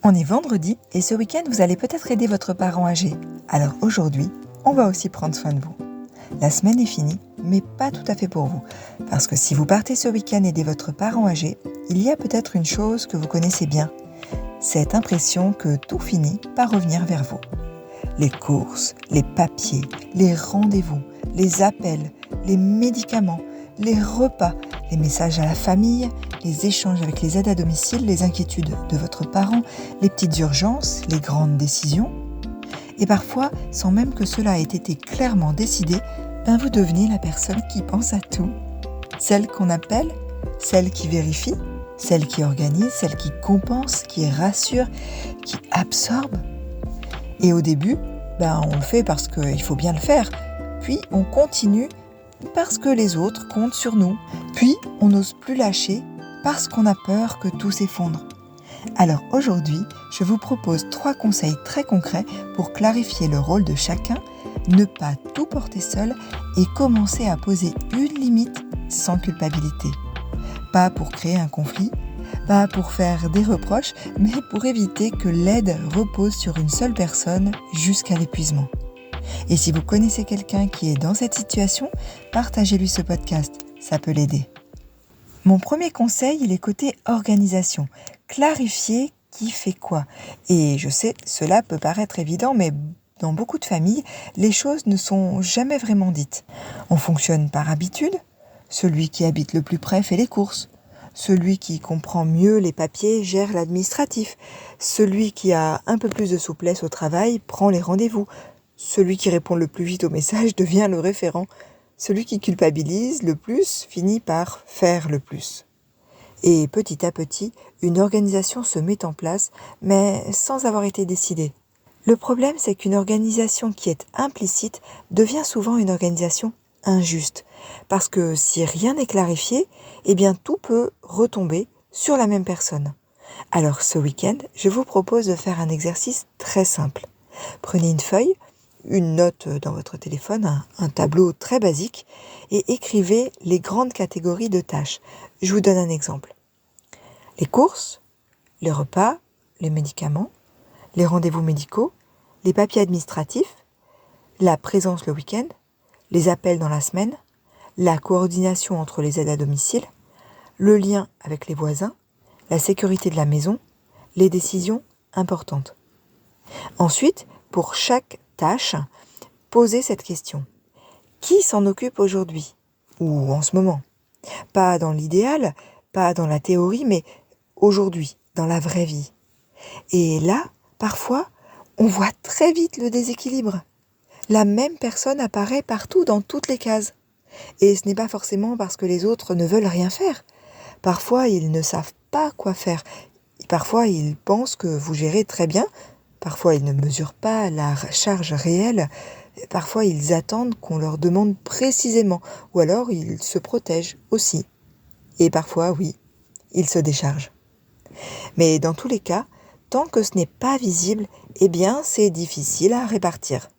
On est vendredi et ce week-end, vous allez peut-être aider votre parent âgé. Alors aujourd'hui, on va aussi prendre soin de vous. La semaine est finie, mais pas tout à fait pour vous. Parce que si vous partez ce week-end aider votre parent âgé, il y a peut-être une chose que vous connaissez bien. Cette impression que tout finit par revenir vers vous. Les courses, les papiers, les rendez-vous, les appels, les médicaments, les repas, les messages à la famille, les échanges avec les aides à domicile, les inquiétudes de votre parent, les petites urgences, les grandes décisions. Et parfois, sans même que cela ait été clairement décidé, vous devenez la personne qui pense à tout. Celle qu'on appelle, celle qui vérifie, celle qui organise, celle qui compense, qui rassure, qui absorbe. Et au début, on le fait parce qu'il faut bien le faire. Puis on continue parce que les autres comptent sur nous. Puis on n'ose plus lâcher parce qu'on a peur que tout s'effondre. Alors aujourd'hui, je vous propose 3 conseils très concrets pour clarifier le rôle de chacun, ne pas tout porter seul et commencer à poser une limite sans culpabilité. Pas pour créer un conflit, pas pour faire des reproches, mais pour éviter que l'aide repose sur une seule personne jusqu'à l'épuisement. Et si vous connaissez quelqu'un qui est dans cette situation, partagez-lui ce podcast, ça peut l'aider. Mon premier conseil, il est côté organisation. Clarifier qui fait quoi. Et je sais, cela peut paraître évident, mais dans beaucoup de familles, les choses ne sont jamais vraiment dites. On fonctionne par habitude. Celui qui habite le plus près fait les courses. Celui qui comprend mieux les papiers gère l'administratif. Celui qui a un peu plus de souplesse au travail prend les rendez-vous. Celui qui répond le plus vite aux messages devient le référent. Celui qui culpabilise le plus finit par faire le plus. Et petit à petit, une organisation se met en place, mais sans avoir été décidée. Le problème, c'est qu'une organisation qui est implicite devient souvent une organisation injuste. Parce que si rien n'est clarifié, tout peut retomber sur la même personne. Alors ce week-end, je vous propose de faire un exercice très simple. Prenez une feuille, une note dans votre téléphone, un tableau très basique, et écrivez les grandes catégories de tâches. Je vous donne un exemple. Les courses, les repas, les médicaments, les rendez-vous médicaux, les papiers administratifs, la présence le week-end, les appels dans la semaine, la coordination entre les aides à domicile, le lien avec les voisins, la sécurité de la maison, les décisions importantes. Ensuite, pour chaque tâche, posez cette question. Qui s'en occupe aujourd'hui ou en ce moment? Pas dans l'idéal, pas dans la théorie, mais aujourd'hui, dans la vraie vie. Et là, parfois, on voit très vite le déséquilibre. La même personne apparaît partout dans toutes les cases. Et ce n'est pas forcément parce que les autres ne veulent rien faire. Parfois, ils ne savent pas quoi faire. Parfois, ils pensent que vous gérez très bien. Parfois, ils ne mesurent pas la charge réelle. Parfois, ils attendent qu'on leur demande précisément. Ou alors, ils se protègent aussi. Et parfois, oui, ils se déchargent. Mais dans tous les cas, tant que ce n'est pas visible, c'est difficile à répartir.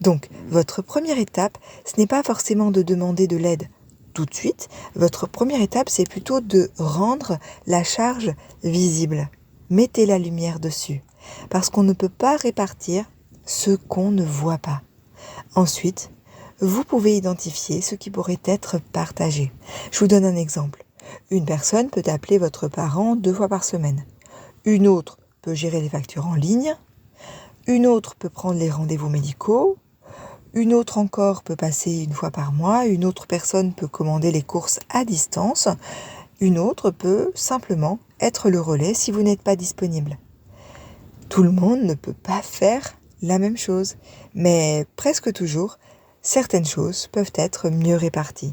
Donc, votre première étape, ce n'est pas forcément de demander de l'aide tout de suite. Votre première étape, c'est plutôt de rendre la charge visible. Mettez la lumière dessus. Parce qu'on ne peut pas répartir ce qu'on ne voit pas. Ensuite, vous pouvez identifier ce qui pourrait être partagé. Je vous donne un exemple. Une personne peut appeler votre parent 2 fois par semaine. Une autre peut gérer les factures en ligne. Une autre peut prendre les rendez-vous médicaux. Une autre encore peut passer 1 fois par mois. Une autre personne peut commander les courses à distance. Une autre peut simplement être le relais si vous n'êtes pas disponible. Tout le monde ne peut pas faire la même chose, mais presque toujours, certaines choses peuvent être mieux réparties.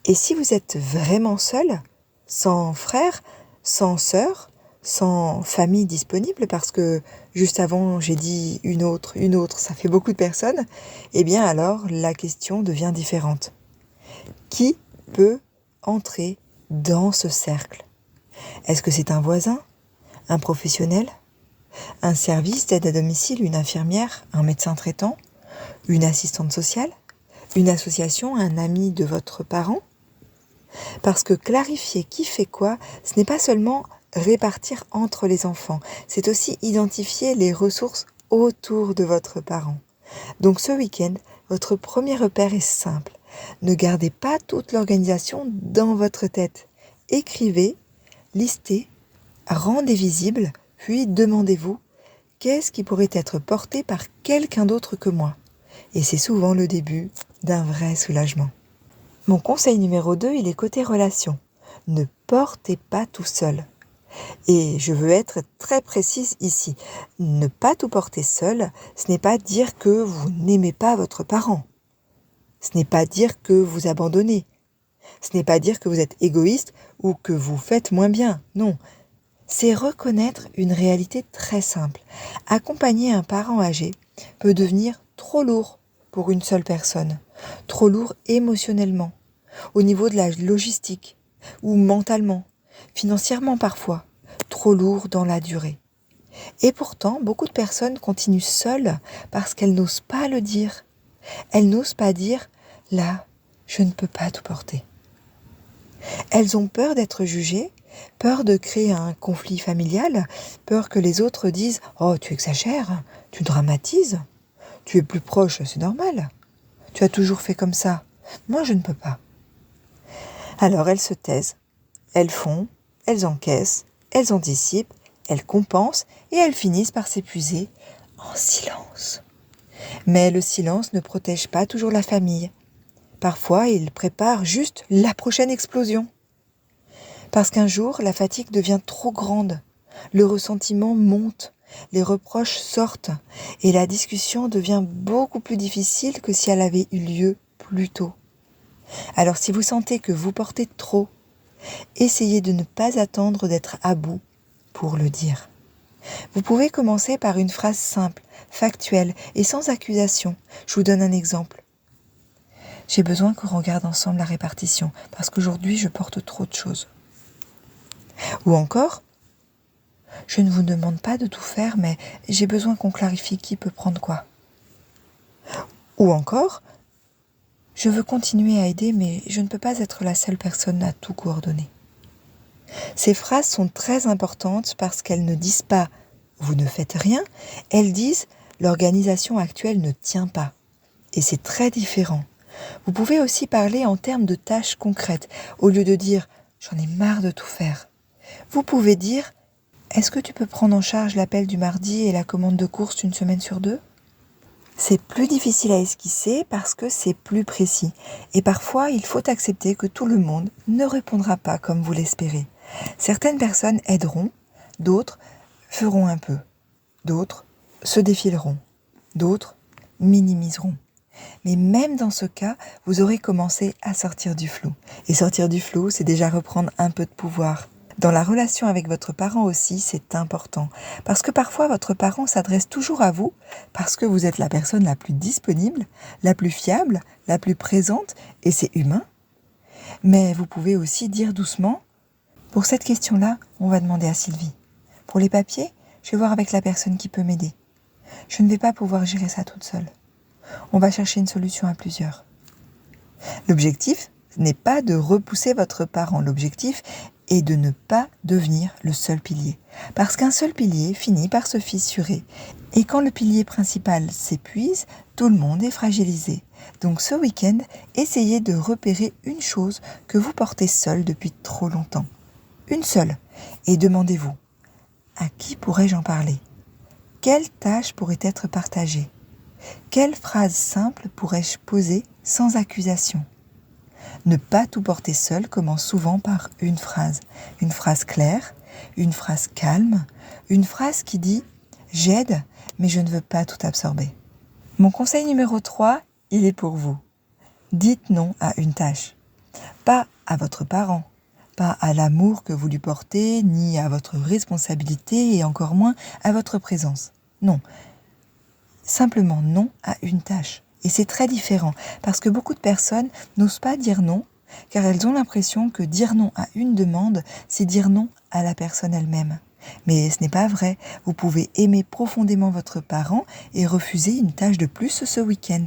Et si vous êtes vraiment seul, sans frère, sans sœur, sans famille disponible, parce que juste avant j'ai dit une autre, ça fait beaucoup de personnes, alors la question devient différente. Qui peut entrer dans ce cercle? Est-ce que c'est un voisin? Un professionnel? Un service d'aide à domicile, une infirmière, un médecin traitant, une assistante sociale, une association, un ami de votre parent? Parce que clarifier qui fait quoi, ce n'est pas seulement répartir entre les enfants. C'est aussi identifier les ressources autour de votre parent. Donc ce week-end, votre premier repère est simple. Ne gardez pas toute l'organisation dans votre tête. Écrivez, listez, rendez visible, puis demandez-vous qu'est-ce qui pourrait être porté par quelqu'un d'autre que moi. Et c'est souvent le début d'un vrai soulagement. Mon conseil numéro 2, il est côté relation. Ne portez pas tout seul. Et je veux être très précise ici. Ne pas tout porter seul, ce n'est pas dire que vous n'aimez pas votre parent. Ce n'est pas dire que vous abandonnez. Ce n'est pas dire que vous êtes égoïste ou que vous faites moins bien. Non. C'est reconnaître une réalité très simple. Accompagner un parent âgé peut devenir trop lourd pour une seule personne, trop lourd émotionnellement, au niveau de la logistique ou mentalement, financièrement parfois, trop lourd dans la durée. Et pourtant, beaucoup de personnes continuent seules parce qu'elles n'osent pas le dire. Elles n'osent pas dire « là, je ne peux pas tout porter ». Elles ont peur d'être jugées, peur de créer un conflit familial, peur que les autres disent « oh, tu exagères, tu dramatises, tu es plus proche, c'est normal, tu as toujours fait comme ça, moi je ne peux pas ». Alors elles se taisent, elles font, elles encaissent, elles anticipent, elles compensent et elles finissent par s'épuiser en silence. Mais le silence ne protège pas toujours la famille. Parfois, il prépare juste la prochaine explosion. Parce qu'un jour, la fatigue devient trop grande, le ressentiment monte, les reproches sortent et la discussion devient beaucoup plus difficile que si elle avait eu lieu plus tôt. Alors si vous sentez que vous portez trop, essayez de ne pas attendre d'être à bout pour le dire. Vous pouvez commencer par une phrase simple, factuelle et sans accusation. Je vous donne un exemple. J'ai besoin qu'on regarde ensemble la répartition parce qu'aujourd'hui je porte trop de choses. Ou encore, je ne vous demande pas de tout faire, mais j'ai besoin qu'on clarifie qui peut prendre quoi. Ou encore, je veux continuer à aider, mais je ne peux pas être la seule personne à tout coordonner. Ces phrases sont très importantes parce qu'elles ne disent pas « vous ne faites rien », elles disent « l'organisation actuelle ne tient pas ». Et c'est très différent. Vous pouvez aussi parler en termes de tâches concrètes, au lieu de dire « j'en ai marre de tout faire ». Vous pouvez dire « est-ce que tu peux prendre en charge l'appel du mardi et la commande de course une semaine sur 2 ?» C'est plus difficile à esquisser parce que c'est plus précis. Et parfois, il faut accepter que tout le monde ne répondra pas comme vous l'espérez. Certaines personnes aideront, d'autres feront un peu, d'autres se défileront, d'autres minimiseront. Mais même dans ce cas, vous aurez commencé à sortir du flou. Et sortir du flou, c'est déjà reprendre un peu de pouvoir. Dans la relation avec votre parent aussi, c'est important. Parce que parfois, votre parent s'adresse toujours à vous parce que vous êtes la personne la plus disponible, la plus fiable, la plus présente, et c'est humain. Mais vous pouvez aussi dire doucement « pour cette question-là, on va demander à Sylvie. Pour les papiers, je vais voir avec la personne qui peut m'aider. Je ne vais pas pouvoir gérer ça toute seule. On va chercher une solution à plusieurs. » L'objectif n'est pas de repousser votre parent. L'objectif est de ne pas devenir le seul pilier. Parce qu'un seul pilier finit par se fissurer. Et quand le pilier principal s'épuise, tout le monde est fragilisé. Donc ce week-end, essayez de repérer une chose que vous portez seul depuis trop longtemps. Une seule. Et demandez-vous, à qui pourrais-je en parler ? Quelle tâche pourrait être partagée ? Quelle phrase simple pourrais-je poser sans accusation ? Ne pas tout porter seul commence souvent par une phrase claire, une phrase calme, une phrase qui dit « j'aide, mais je ne veux pas tout absorber ». Mon conseil numéro 3, il est pour vous. Dites non à une tâche. Pas à votre parent, pas à l'amour que vous lui portez, ni à votre responsabilité et encore moins à votre présence. Non, simplement non à une tâche. Et c'est très différent parce que beaucoup de personnes n'osent pas dire non car elles ont l'impression que dire non à une demande, c'est dire non à la personne elle-même. Mais ce n'est pas vrai. Vous pouvez aimer profondément votre parent et refuser une tâche de plus ce week-end.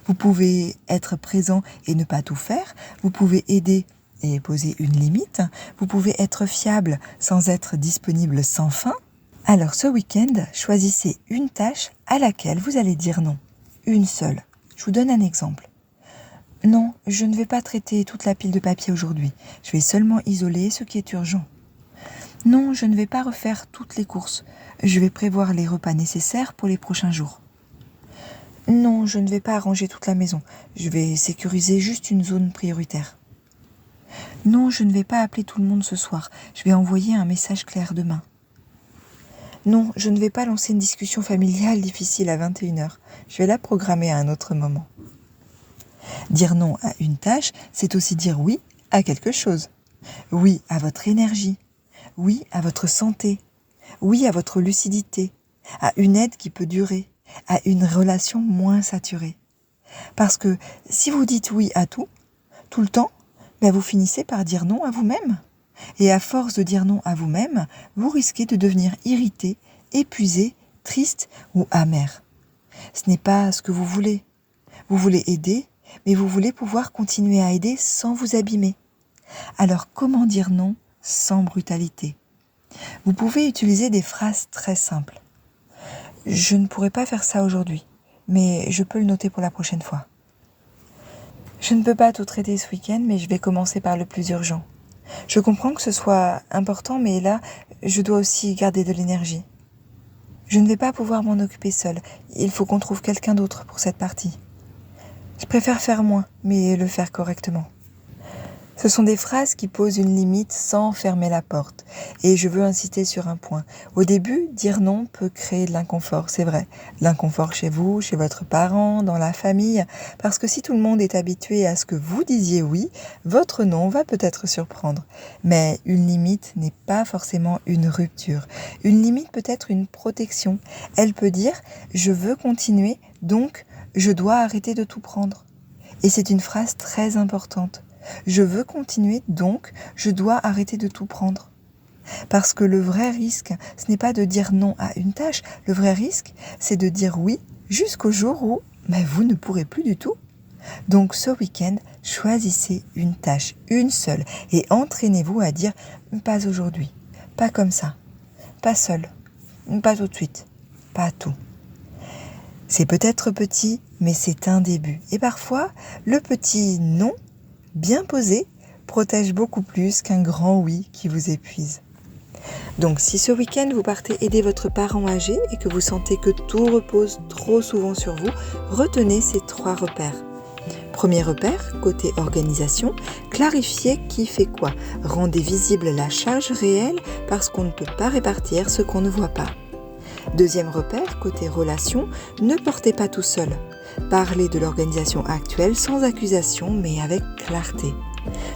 Vous pouvez être présent et ne pas tout faire. Vous pouvez aider et poser une limite. Vous pouvez être fiable sans être disponible sans fin. Alors ce week-end, choisissez une tâche à laquelle vous allez dire non. Une seule. Je vous donne un exemple. Non, je ne vais pas traiter toute la pile de papier aujourd'hui. Je vais seulement isoler ce qui est urgent. Non, je ne vais pas refaire toutes les courses. Je vais prévoir les repas nécessaires pour les prochains jours. Non, je ne vais pas arranger toute la maison. Je vais sécuriser juste une zone prioritaire. Non, je ne vais pas appeler tout le monde ce soir. Je vais envoyer un message clair demain. Non, je ne vais pas lancer une discussion familiale difficile à 21h. Je vais la programmer à un autre moment. Dire non à une tâche, c'est aussi dire oui à quelque chose. Oui à votre énergie. Oui à votre santé. Oui à votre lucidité. À une aide qui peut durer. À une relation moins saturée. Parce que si vous dites oui à tout le temps, vous finissez par dire non à vous-même. Et à force de dire non à vous-même, vous risquez de devenir irrité, épuisé, triste ou amer. Ce n'est pas ce que vous voulez. Vous voulez aider, mais vous voulez pouvoir continuer à aider sans vous abîmer. Alors comment dire non sans brutalité ? Vous pouvez utiliser des phrases très simples. Je ne pourrai pas faire ça aujourd'hui, mais je peux le noter pour la prochaine fois. Je ne peux pas tout traiter ce week-end, mais je vais commencer par le plus urgent. Je comprends que ce soit important, mais là, je dois aussi garder de l'énergie. Je ne vais pas pouvoir m'en occuper seule. Il faut qu'on trouve quelqu'un d'autre pour cette partie. Je préfère faire moins, mais le faire correctement. Ce sont des phrases qui posent une limite sans fermer la porte. Et je veux insister sur un point. Au début, dire non peut créer de l'inconfort, c'est vrai. De l'inconfort chez vous, chez votre parent, dans la famille. Parce que si tout le monde est habitué à ce que vous disiez oui, votre non va peut-être surprendre. Mais une limite n'est pas forcément une rupture. Une limite peut être une protection. Elle peut dire « je veux continuer, donc je dois arrêter de tout prendre ». Et c'est une phrase très importante. Je veux continuer, donc je dois arrêter de tout prendre. Parce que le vrai risque, ce n'est pas de dire non à une tâche. Le vrai risque, c'est de dire oui jusqu'au jour où vous ne pourrez plus du tout. Donc ce week-end, choisissez une tâche, une seule, et entraînez-vous à dire « pas aujourd'hui, pas comme ça, pas seul, pas tout de suite, pas tout ». C'est peut-être petit, mais c'est un début. Et parfois, le petit non bien posé protège beaucoup plus qu'un grand oui qui vous épuise. Donc si ce week-end vous partez aider votre parent âgé et que vous sentez que tout repose trop souvent sur vous, retenez ces 3 repères. Premier repère, côté organisation, clarifiez qui fait quoi. Rendez visible la charge réelle parce qu'on ne peut pas répartir ce qu'on ne voit pas. Deuxième repère, côté relation, ne portez pas tout seul. Parlez de l'organisation actuelle sans accusation mais avec clarté.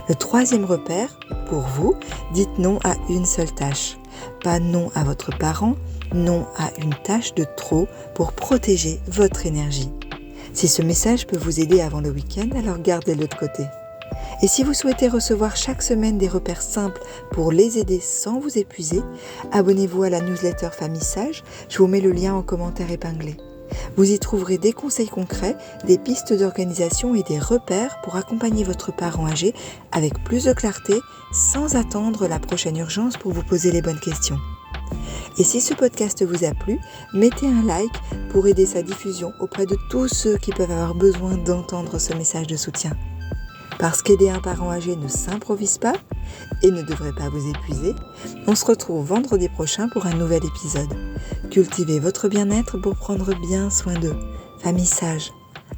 Le troisième repère, pour vous, dites non à une seule tâche. Pas non à votre parent, non à une tâche de trop pour protéger votre énergie. Si ce message peut vous aider avant le week-end, alors gardez-le de côté. Et si vous souhaitez recevoir chaque semaine des repères simples pour les aider sans vous épuiser, abonnez-vous à la newsletter Famille Sage, je vous mets le lien en commentaire épinglé. Vous y trouverez des conseils concrets, des pistes d'organisation et des repères pour accompagner votre parent âgé avec plus de clarté, sans attendre la prochaine urgence pour vous poser les bonnes questions. Et si ce podcast vous a plu, mettez un like pour aider sa diffusion auprès de tous ceux qui peuvent avoir besoin d'entendre ce message de soutien. Parce qu'aider un parent âgé ne s'improvise pas et ne devrait pas vous épuiser, on se retrouve vendredi prochain pour un nouvel épisode. Cultivez votre bien-être pour prendre bien soin d'eux. Famille Sage,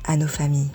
à nos familles.